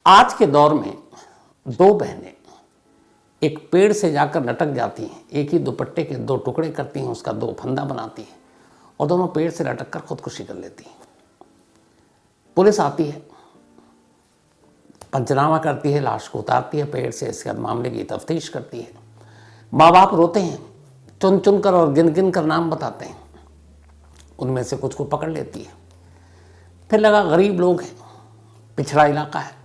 आज के दौर में दो बहनें एक पेड़ से जाकर लटक जाती हैं, एक ही दुपट्टे के दो टुकड़े करती हैं, उसका दो फंदा बनाती हैं और दोनों पेड़ से लटक कर खुदकुशी कर लेती हैं। पुलिस आती है, पंचनामा करती है, लाश को उतारती है पेड़ से, इसके बाद मामले की तफ्तीश करती है। माँ बाप रोते हैं, चुन चुन कर और गिन गिन कर नाम बताते हैं, उनमें से कुछ को पकड़ लेती है। फिर लगा गरीब लोग हैं, पिछड़ा इलाका है,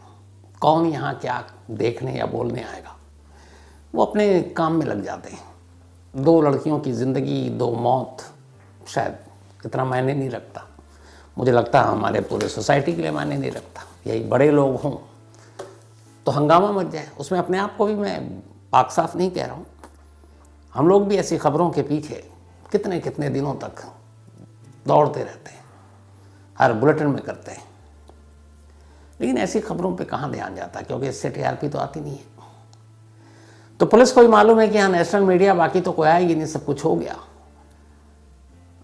कौन यहाँ क्या देखने या बोलने आएगा। वो अपने काम में लग जाते हैं। दो लड़कियों की ज़िंदगी, दो मौत, शायद इतना मायने नहीं रखता। मुझे लगता है हमारे पूरे सोसाइटी के लिए मायने नहीं रखता। यही बड़े लोग हों तो हंगामा मच जाए, उसमें अपने आप को भी मैं पाक साफ नहीं कह रहा हूँ। हम लोग भी ऐसी खबरों के पीछे कितने कितने दिनों तक दौड़ते रहते हैं, हर बुलेटिन में करते हैं, लेकिन ऐसी खबरों पे कहाँ ध्यान जाता, क्योंकि इससे टीआरपी तो आती नहीं है। तो पुलिस को भी मालूम है कि यहाँ नेशनल मीडिया बाकी तो कोई आएगी नहीं, सब कुछ हो गया।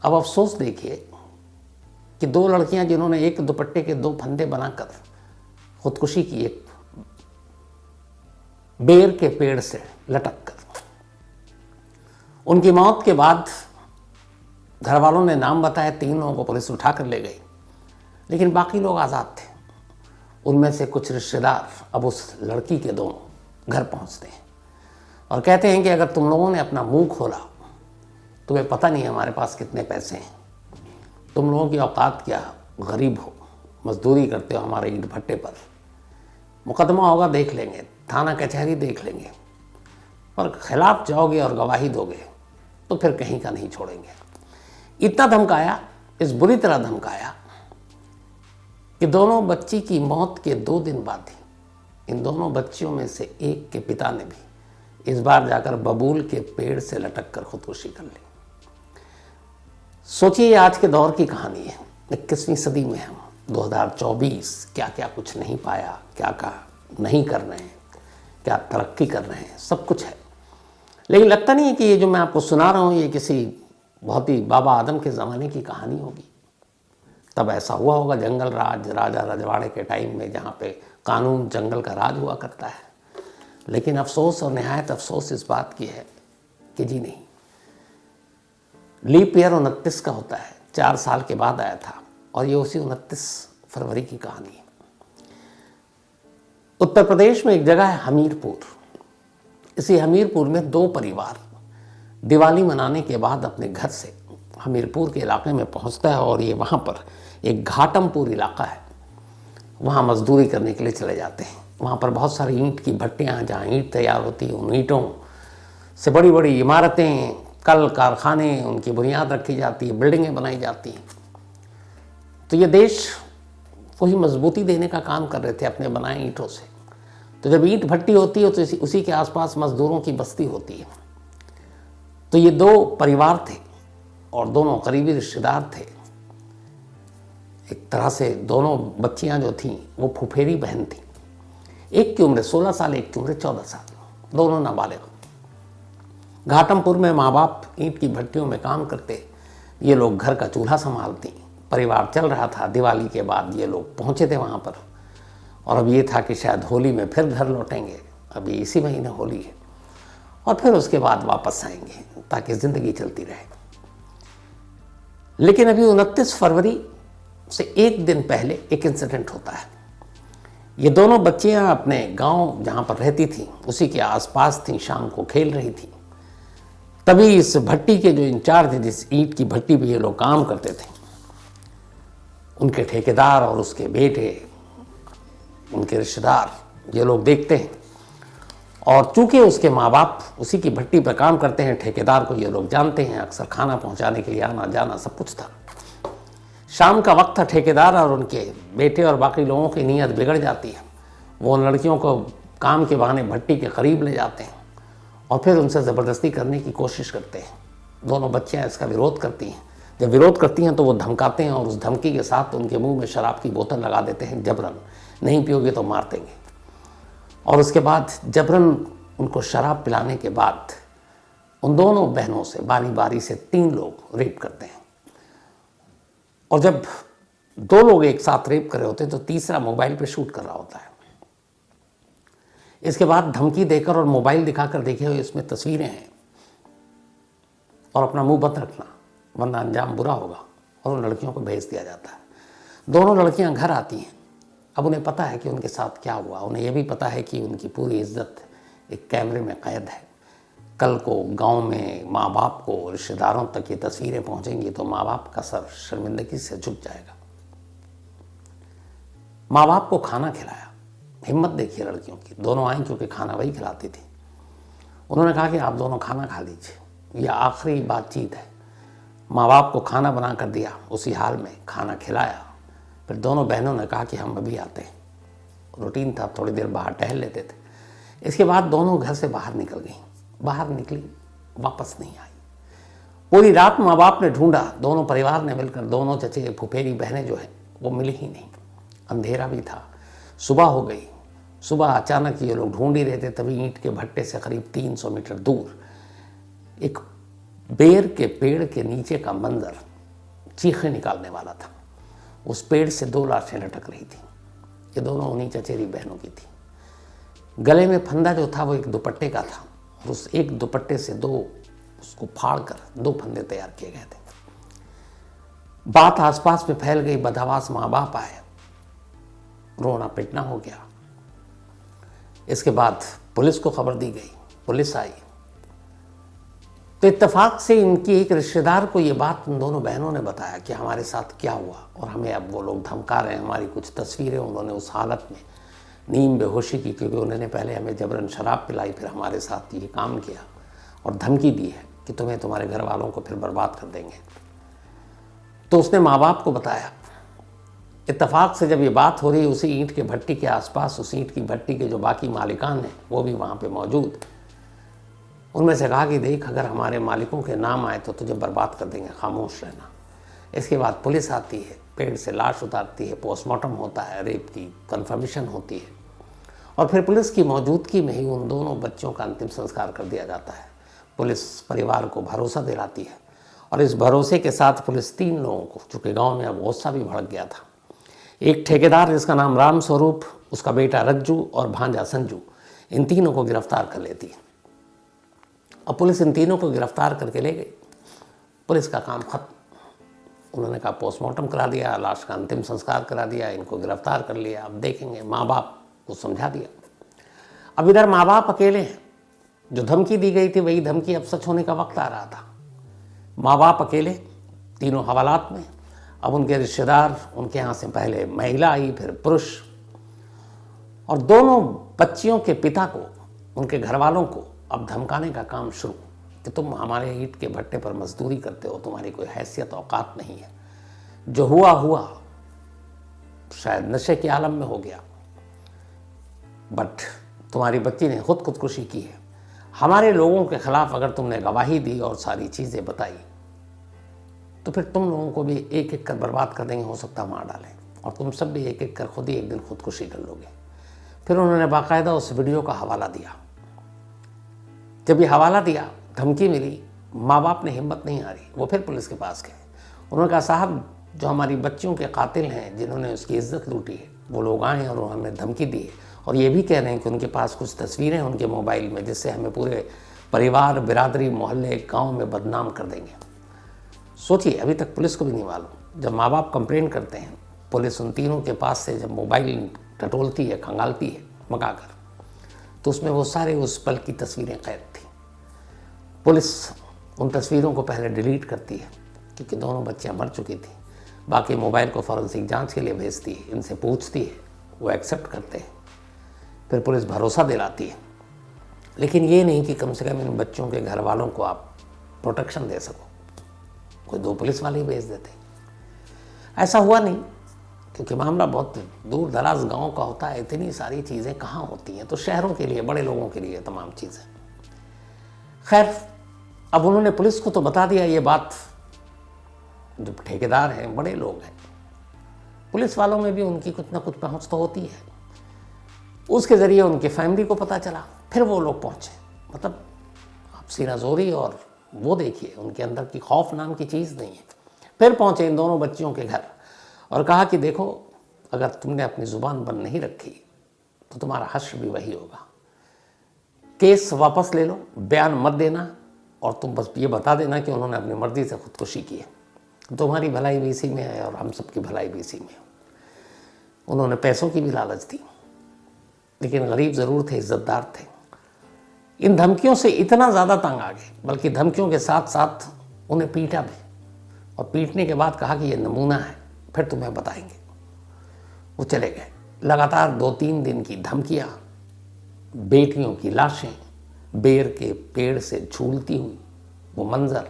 अब अफसोस देखिए कि दो लड़कियां जिन्होंने एक दुपट्टे के दो फंदे बनाकर खुदकुशी की, एक बेर के पेड़ से लटक कर, उनकी मौत के बाद घर वालों ने नाम बताया, 3 लोगों को पुलिस उठा कर ले गई, लेकिन बाकी लोग आज़ाद थे। उनमें से कुछ रिश्तेदार अब उस लड़की के दोनों घर पहुंचते हैं और कहते हैं कि अगर तुम लोगों ने अपना मुंह खोला, तुम्हें पता नहीं हमारे पास कितने पैसे हैं, तुम लोगों की औकात क्या, गरीब हो, मजदूरी करते हो हमारे ईंट भट्टे पर, मुकदमा होगा देख लेंगे, थाना कचहरी देख लेंगे, पर खिलाफ जाओगे और गवाही दोगे तो फिर कहीं का नहीं छोड़ेंगे। इतना धमकाया, इस बुरी तरह धमकाया कि दोनों बच्ची की मौत के 2 दिन बाद ही इन दोनों बच्चियों में से एक के पिता ने भी इस बार जाकर बबूल के पेड़ से लटक कर खुदकुशी कर ली। सोचिए आज के दौर की कहानी है, 21वीं सदी में हम 2024 क्या क्या कुछ नहीं पाया, क्या क्या नहीं कर रहे हैं, क्या तरक्की कर रहे हैं, सब कुछ है। लेकिन लगता नहीं है कि ये जो मैं आपको सुना रहा हूँ ये किसी बहुत ही बाबा आदम के ज़माने की कहानी होगी। तब ऐसा हुआ होगा जंगल राज, राजा रजवाड़े के टाइम में, जहाँ पे कानून जंगल का राज हुआ करता है। लेकिन अफसोस और निहायत अफसोस इस बात की है कि जी नहीं, लीप ईयर 29 का होता है, 4 साल के बाद आया था, और ये उसी 29 फरवरी की कहानी है। उत्तर प्रदेश में एक जगह है हमीरपुर। इसी हमीरपुर में 2 परिवार दिवाली मनाने के बाद अपने घर से हमीरपुर के इलाके में पहुंचता है, और ये वहाँ पर एक घाटमपुर इलाका है, वहाँ मजदूरी करने के लिए चले जाते हैं। वहाँ पर बहुत सारी ईंट की भट्टियाँ, जहाँ ईंट तैयार होती है, उन ईंटों से बड़ी बड़ी इमारतें, कल कारखाने, उनकी बुनियाद रखी जाती है, बिल्डिंगें बनाई जाती हैं। तो ये देश को ही मजबूती देने का काम कर रहे थे अपने बनाए ईंटों से। तो जब ईंट भट्टी होती है तो उसी के आसपास मजदूरों की बस्ती होती है। तो ये 2 परिवार थे और दोनों करीबी रिश्तेदार थे। एक तरह से दोनों बच्चियां जो थीं वो फुफेरी बहन थीं। एक की उम्र 16 साल, एक की उम्र 14 साल, दोनों नाबालिग। घाटमपुर में माँ बाप ईंट की भट्टियों में काम करते, ये लोग घर का चूल्हा संभालती। परिवार चल रहा था। दिवाली के बाद ये लोग पहुँचे थे वहाँ पर, और अब ये था कि शायद होली में फिर घर लौटेंगे। अभी इसी महीने होली है, और फिर उसके बाद वापस आएंगे ताकि ज़िंदगी चलती रहे। लेकिन अभी 29 फरवरी से एक दिन पहले एक इंसिडेंट होता है। ये दोनों बच्चियां अपने गांव जहां पर रहती थीं उसी के आसपास थीं, शाम को खेल रही थीं। तभी इस भट्टी के जो इंचार्ज थे, जिस ईंट की भट्टी पे ये लोग काम करते थे, उनके ठेकेदार और उसके बेटे, उनके रिश्तेदार, ये लोग देखते हैं। और चूंकि उसके माँ बाप उसी की भट्टी पर काम करते हैं, ठेकेदार को ये लोग जानते हैं, अक्सर खाना पहुंचाने के लिए आना जाना सब कुछ था। शाम का वक्त था, ठेकेदार और उनके बेटे और बाकी लोगों की नीयत बिगड़ जाती है। वो उन लड़कियों को काम के बहाने भट्टी के करीब ले जाते हैं और फिर उनसे ज़बरदस्ती करने की कोशिश करते हैं। दोनों बच्चियाँ इसका विरोध करती हैं। जब विरोध करती हैं तो वो धमकाते हैं, और उस धमकी के साथ उनके मुंह में शराब की बोतल लगा देते हैं जबरन, नहीं पियोगे तो मार देंगे। और उसके बाद जबरन उनको शराब पिलाने के बाद उन दोनों बहनों से बारी बारी से 3 लोग रेप करते हैं। और जब 2 लोग एक साथ रेप कर रहे होते हैं तो तीसरा मोबाइल पे शूट कर रहा होता है। इसके बाद धमकी देकर और मोबाइल दिखाकर देखे हुए इसमें तस्वीरें हैं और अपना मुंह बंद रखना वरना अंजाम बुरा होगा, और उन लड़कियों को भेज दिया जाता है। दोनों लड़कियां घर आती हैं। अब उन्हें पता है कि उनके साथ क्या हुआ, उन्हें यह भी पता है कि उनकी पूरी इज्जत एक कैमरे में कैद है। कल को गांव में माँ बाप को, रिश्तेदारों तक ये तस्वीरें पहुंचेंगी तो माँ बाप का सर शर्मिंदगी से झुक जाएगा। माँ बाप को खाना खिलाया, हिम्मत देखिए लड़कियों की, दोनों आई क्योंकि खाना वही खिलाती थी। उन्होंने कहा कि आप दोनों खाना खा लीजिए, यह आखिरी बातचीत है। माँ बाप को खाना बना कर दिया, उसी हाल में खाना खिलाया। फिर दोनों बहनों ने कहा कि हम अभी आते हैं। रूटीन था, थोड़ी देर बाहर टहल लेते थे। इसके बाद दोनों घर से बाहर निकल गई। बाहर निकली, वापस नहीं आई। पूरी रात माँ बाप ने ढूंढा, दोनों परिवार ने मिलकर, दोनों चचे फुफेरी बहनें जो है वो मिली ही नहीं। अंधेरा भी था, सुबह हो गई। सुबह अचानक ये लोग ढूंढ ही रहे थे, तभी ईंट के भट्टे से करीब 300 मीटर दूर एक बेर के पेड़ के नीचे का मंजर चीखें निकालने वाला था। उस पेड़ से 2 लाशें लटक रही थी। ये दोनों उन्हीं चचेरी बहनों की थी। गले में फंदा जो था वो एक दुपट्टे का था, और उस एक दुपट्टे से उसको फाड़ कर 2 फंदे तैयार किए गए थे। बात आसपास में फैल गई, बदहवास माँ बाप आए, रोना पिटना हो गया। इसके बाद पुलिस को खबर दी गई, पुलिस आई तो इत्तेफाक से इनकी एक रिश्तेदार को ये बात उन दोनों बहनों ने बताया कि हमारे साथ क्या हुआ और हमें अब वो लोग धमका रहे हैं। हमारी कुछ तस्वीरें उन्होंने उस हालत में नींद बेहोशी की, क्योंकि उन्होंने पहले हमें जबरन शराब पिलाई, फिर हमारे साथ ये काम किया और धमकी दी है कि तुम्हें तुम्हारे घर वालों को फिर बर्बाद कर देंगे। तो उसने माँ बाप को बताया। इत्तेफाक से जब ये बात हो रही, उसी ईंट के भट्टी के आसपास, उस ईंट की भट्टी के जो बाकी मालिकान हैं वो भी वहाँ पे मौजूद। उनमें से कहा कि देख, अगर हमारे मालिकों के नाम आए तो तुझे बर्बाद कर देंगे, खामोश रहना। इसके बाद पुलिस आती है, पेड़ से लाश उतारती है, पोस्टमार्टम होता है, रेप की कंफर्मेशन होती है, और फिर पुलिस की मौजूदगी में ही उन दोनों बच्चों का अंतिम संस्कार कर दिया जाता है। पुलिस परिवार को भरोसा दिलाती है, और इस भरोसे के साथ पुलिस 3 लोगों को, चूँकि गाँव में अब गुस्सा भी भड़क गया था, एक ठेकेदार जिसका नाम राम स्वरूप, उसका बेटा रज्जू और भांजा संजू, इन तीनों को गिरफ्तार कर लेती है। अब पुलिस इन तीनों को गिरफ्तार करके ले गई। पुलिस का काम खत्म। उन्होंने कहा पोस्टमार्टम करा दिया, लाश का अंतिम संस्कार करा दिया, इनको गिरफ्तार कर लिया, अब देखेंगे। माँ बाप को समझा दिया। अब इधर माँ बाप अकेले हैं। जो धमकी दी गई थी वही धमकी अब सच होने का वक्त आ रहा था। माँ बाप अकेले, तीनों हवालात में। अब उनके रिश्तेदार, उनके यहाँ से पहले महिला आई, फिर पुरुष, और दोनों बच्चियों के पिता को, उनके घर वालों को अब धमकाने का काम शुरू कि तुम हमारे ईंट के भट्टे पर मजदूरी करते हो, तुम्हारी कोई हैसियत औकात नहीं है। जो हुआ हुआ, शायद नशे के आलम में हो गया, बट तुम्हारी बच्ची ने खुद खुदकुशी की है। हमारे लोगों के खिलाफ अगर तुमने गवाही दी और सारी चीज़ें बताई तो फिर तुम लोगों को भी एक एक कर बर्बाद कर देंगे, हो सकता मार डालें, और तुम सब भी एक एक कर खुद ही एक दिन खुदकुशी कर लोगे। फिर उन्होंने बाकायदा उस वीडियो का हवाला दिया। जब ये हवाला दिया, धमकी मिली, माँ बाप ने हिम्मत नहीं हारी, वो फिर पुलिस के पास गए। उन्होंने कहा साहब, जो हमारी बच्चियों के कातिल हैं, जिन्होंने उसकी इज्जत लूटी है, वो लोग आए हैं और उन्होंने धमकी दी है, और ये भी कह रहे हैं कि उनके पास कुछ तस्वीरें हैं उनके मोबाइल में, जिससे हमें पूरे परिवार, बिरादरी, मोहल्ले, गाँव में बदनाम कर देंगे। सोचिए, अभी तक पुलिस को भी नहीं मालूम। जब माँ बाप कंप्लेन करते हैं, पुलिस उन तीनों के पास से जब मोबाइल टटोलती है, खंगालती है मंगाकर, तो उसमें वो सारे उस पल की तस्वीरें कैद थी। पुलिस उन तस्वीरों को पहले डिलीट करती है, क्योंकि दोनों बच्चियां मर चुकी थी। बाकी मोबाइल को फॉरेंसिक जांच के लिए भेजती है, इनसे पूछती है, वो एक्सेप्ट करते हैं। फिर पुलिस भरोसा दिलाती है, लेकिन ये नहीं कि कम से कम इन बच्चों के घर वालों को आप प्रोटेक्शन दे सको। कोई 2 पुलिस वाले ही भेज देते। ऐसा हुआ नहीं, क्योंकि मामला बहुत दूर दराज गांव का होता है, इतनी सारी चीज़ें कहाँ होती हैं। तो शहरों के लिए, बड़े लोगों के लिए तमाम चीज़ें। खैर, अब उन्होंने पुलिस को तो बता दिया ये बात। जो ठेकेदार हैं, बड़े लोग हैं, पुलिस वालों में भी उनकी कुछ ना कुछ पहुँच तो होती है। उसके ज़रिए उनके फैमिली को पता चला, फिर वो लोग पहुँचे। मतलब आप सीना जोरी, और वो देखिए, उनके अंदर की खौफ नाम की चीज़ नहीं है। फिर पहुँचे इन दोनों बच्चियों के घर और कहा कि देखो, अगर तुमने अपनी ज़ुबान बंद नहीं रखी तो तुम्हारा हश्र भी वही होगा। केस वापस ले लो, बयान मत देना, और तुम बस ये बता देना कि उन्होंने अपनी मर्जी से खुदकुशी की है। तुम्हारी भलाई भी इसी में है और हम सबकी भलाई भी इसी में है। उन्होंने पैसों की भी लालच दी, लेकिन गरीब ज़रूर थे, इज्जतदार थे। इन धमकियों से इतना ज़्यादा तंग आ गए, बल्कि धमकियों के साथ साथ उन्हें पीटा भी, और पीटने के बाद कहा कि ये नमूना है, फिर तुम्हें बताएंगे। वो चले गए। लगातार 2-3 दिन की धमकियाँ, बेटियों की लाशें बेर के पेड़ से झूलती हुई, वो मंजर,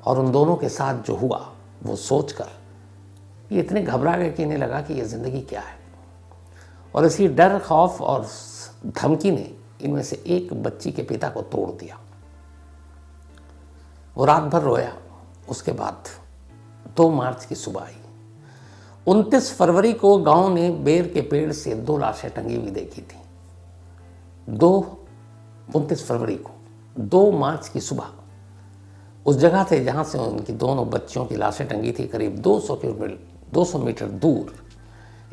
और उन दोनों के साथ जो हुआ वो सोचकर ये इतने घबरा गए कि इन्हें लगा कि ये ज़िंदगी क्या है। और इसी डर, खौफ और धमकी ने इनमें से एक बच्ची के पिता को तोड़ दिया। वो रात भर रोया। उसके बाद 2 मार्च की सुबह आई। 29 फरवरी को गांव ने बेर के पेड़ से 2 लाशें टंगी हुई देखी थी। 29 फरवरी को 2 मार्च की सुबह उस जगह से जहाँ से उनकी दोनों बच्चियों की लाशें टंगी थी, करीब 200 मीटर दूर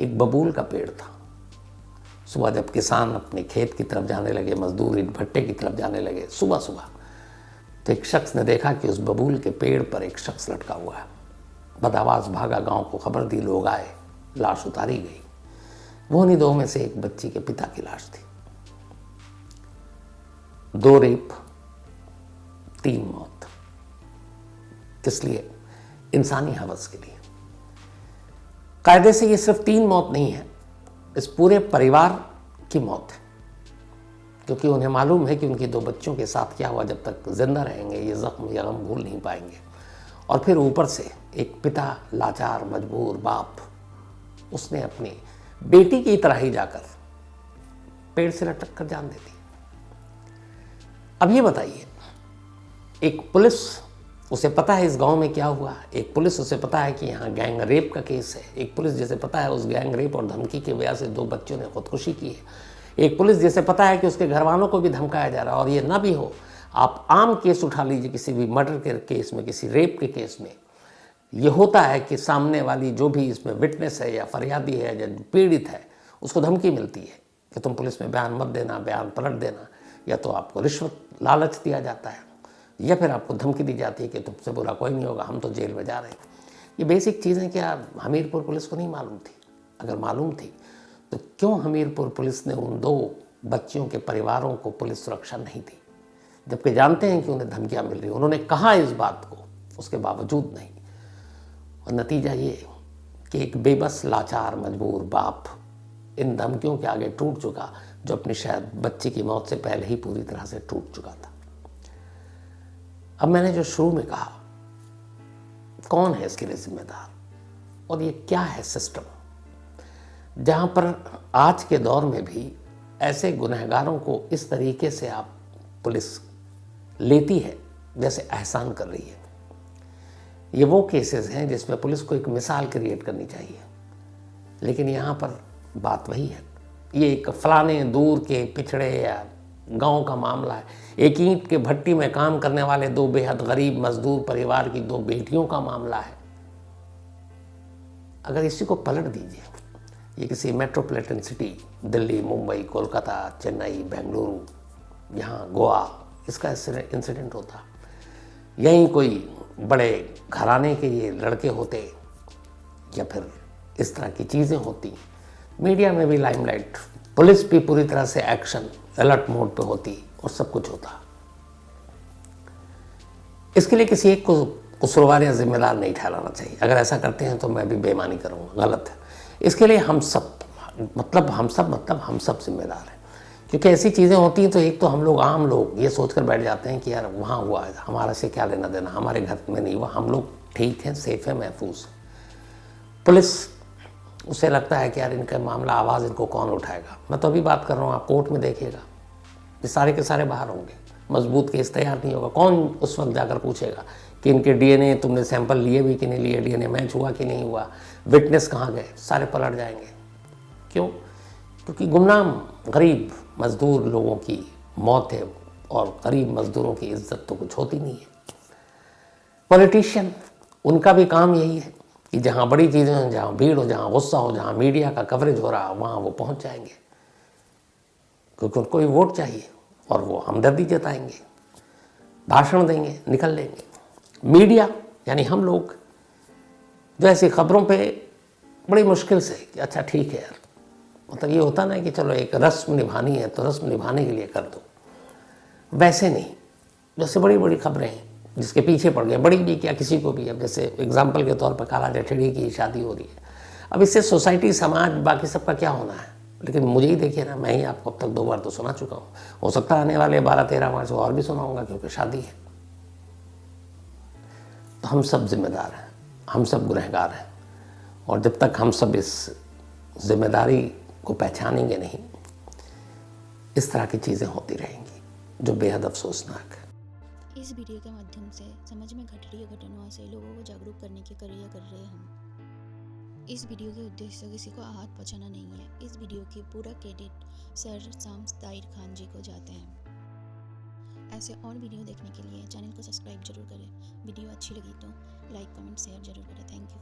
एक बबूल का पेड़ था। सुबह जब किसान अपने खेत की तरफ जाने लगे, मजदूर ईंट भट्टे की तरफ जाने लगे सुबह सुबह, तो एक शख्स ने देखा कि उस बबूल के पेड़ पर एक शख्स लटका हुआ है। बदआवाज भागा, गांव को खबर दी, लोग आए, लाश उतारी गई। वो उन्हीं 2 में से एक बच्ची के पिता की लाश थी। 2 रेप, 3 मौत। किस लिए? इंसानी हवस के लिए। कायदे से ये सिर्फ 3 मौत नहीं है, इस पूरे परिवार की मौत है, क्योंकि उन्हें मालूम है कि उनकी 2 बच्चों के साथ क्या हुआ। जब तक जिंदा रहेंगे ये जख्म या गम भूल नहीं पाएंगे। और फिर ऊपर से एक पिता, लाचार, मजबूर बाप, उसने अपनी बेटी की तरह ही जाकर पेड़ से लटक कर जान दे दी। अब ये बताइए, एक पुलिस, उसे पता है इस गांव में क्या हुआ, एक पुलिस उसे पता है कि यहाँ गैंग रेप का केस है, एक पुलिस जैसे पता है उस गैंग रेप और धमकी की वजह से 2 बच्चों ने खुदकुशी की है, एक पुलिस जैसे पता है कि उसके घर वालों को भी धमकाया जा रहा है। और ये ना भी हो, आप आम केस उठा लीजिए, किसी भी मर्डर के केस में, किसी रेप के केस में ये होता है कि सामने वाली जो भी इसमें विटनेस है या फरियादी है या पीड़ित है, उसको धमकी मिलती है कि तुम पुलिस में बयान मत देना, बयान पलट देना, या तो आपको रिश्वत लालच दिया जाता है, या फिर आपको धमकी दी जाती है कि तुमसे बुरा कोई नहीं होगा, हम तो जेल में जा रहे हैं। ये बेसिक चीज़ें क्या हमीरपुर पुलिस को नहीं मालूम थी? अगर मालूम थी तो क्यों हमीरपुर पुलिस ने उन 2 बच्चियों के परिवारों को पुलिस सुरक्षा नहीं दी, जबकि जानते हैं कि उन्हें धमकियां मिल रही? उन्होंने कहा इस बात को, उसके बावजूद नहीं। और नतीजा ये कि एक बेबस, लाचार, मजबूर बाप इन धमकियों के आगे टूट चुका, जो अपनी शायद बच्ची की मौत से पहले ही पूरी तरह से टूट चुका था। अब मैंने जो शुरू में कहा, कौन है इसके लिए जिम्मेदार, और ये क्या है सिस्टम जहां पर आज के दौर में भी ऐसे गुनहगारों को इस तरीके से आप पुलिस लेती है जैसे एहसान कर रही है। ये वो केसेस हैं जिसमें पुलिस को एक मिसाल क्रिएट करनी चाहिए, लेकिन यहाँ पर बात वही है। ये एक फलाने दूर के पिछड़े या गांव का मामला है, एक ईंट के भट्टी में काम करने वाले 2 बेहद गरीब मजदूर परिवार की 2 बेटियों का मामला है। अगर इसी को पलट दीजिए, ये किसी मेट्रोपॉलिटन सिटी, दिल्ली, मुंबई, कोलकाता, चेन्नई, बेंगलुरु, यहाँ गोवा, इसका इंसिडेंट होता, यहीं कोई बड़े घराने के ये लड़के होते, या फिर इस तरह की चीज़ें होती, मीडिया में भी लाइमलाइट, पुलिस भी पूरी तरह से एक्शन अलर्ट मोड पे होती और सब कुछ होता। इसके लिए किसी एक को कसूरवार या जिम्मेदार नहीं ठहराना चाहिए। अगर ऐसा करते हैं तो मैं भी बेईमानी करूँगा, गलत है। इसके लिए हम सब हम सब जिम्मेदार हैं, क्योंकि ऐसी चीज़ें होती हैं तो एक तो हम लोग, आम लोग, ये सोचकर बैठ जाते हैं कि यार वहाँ हुआ है, हमारा से क्या लेना देना, हमारे घर में नहीं हुआ, हम लोग ठीक हैं, सेफ हैं, महफूज हैं। पुलिस, उसे लगता है कि यार इनका मामला, आवाज़ इनको कौन उठाएगा। मैं तो अभी बात कर रहा हूँ, आप कोर्ट में देखिएगा, ये सारे के सारे बाहर होंगे, मजबूत केस तैयार नहीं होगा। कौन उस वक्त जाकर पूछेगा कि इनके डीएनए तुमने सैंपल लिए भी कि नहीं लिए, डीएनए मैच हुआ कि नहीं हुआ, विटनेस कहाँ गए, सारे पलट जाएंगे। क्यों? क्योंकि गुमनाम गरीब मजदूर लोगों की मौत है, और गरीब मजदूरों की इज्जत तो कुछ होती नहीं है। पॉलिटिशियन, उनका भी काम यही है कि जहाँ बड़ी चीज़ें हों, जहाँ भीड़ हो, जहाँ गुस्सा हो, जहाँ मीडिया का कवरेज हो रहा, वहाँ वो पहुँच जाएंगे, क्योंकि उनको भी वोट चाहिए, और वो हमदर्दी जताएंगे, भाषण देंगे, निकल लेंगे। मीडिया यानी हम लोग जो ऐसी खबरों पे बड़ी मुश्किल से कि अच्छा ठीक है यार, मतलब ये होता ना कि चलो एक रस्म निभानी है तो रस्म निभाने के लिए कर दो, वैसे नहीं। जैसे बड़ी बड़ी खबरें हैं जिसके पीछे पड़ गए, बड़ी भी क्या किसी को भी, अब जैसे एग्जाम्पल के तौर पर काला जठेड़ी की शादी हो रही है, अब इससे सोसाइटी, समाज, बाकी सबका क्या होना है। लेकिन मुझे ही देखिए ना, मैं ही आपको अब तक 2 बार तो सुना चुका हूँ, हो सकता है आने वाले 12-13 मार्च को और भी सुनाऊंगा, क्योंकि शादी है। तो हम सब जिम्मेदार हैं, हम सब गुनहगार हैं, और जब तक हम सब इस जिम्मेदारी को पहचानेंगे नहीं, इस तरह की चीज़ें होती रहेंगी जो बेहद अफसोसनाक है। इस वीडियो के माध्यम से समाज में घट रही घटनाओं से लोगों को जागरूक करने के कार्य कर रहे हैं हम। इस वीडियो के उद्देश्य किसी को आहत पहुंचाना नहीं है। इस वीडियो की पूरा क्रेडिट सर शाम्स ताहिर खान जी को जाते हैं। ऐसे और वीडियो देखने के लिए चैनल को सब्सक्राइब जरूर करें। वीडियो अच्छी लगी तो लाइक, कमेंट, शेयर जरूर करें। Thank you.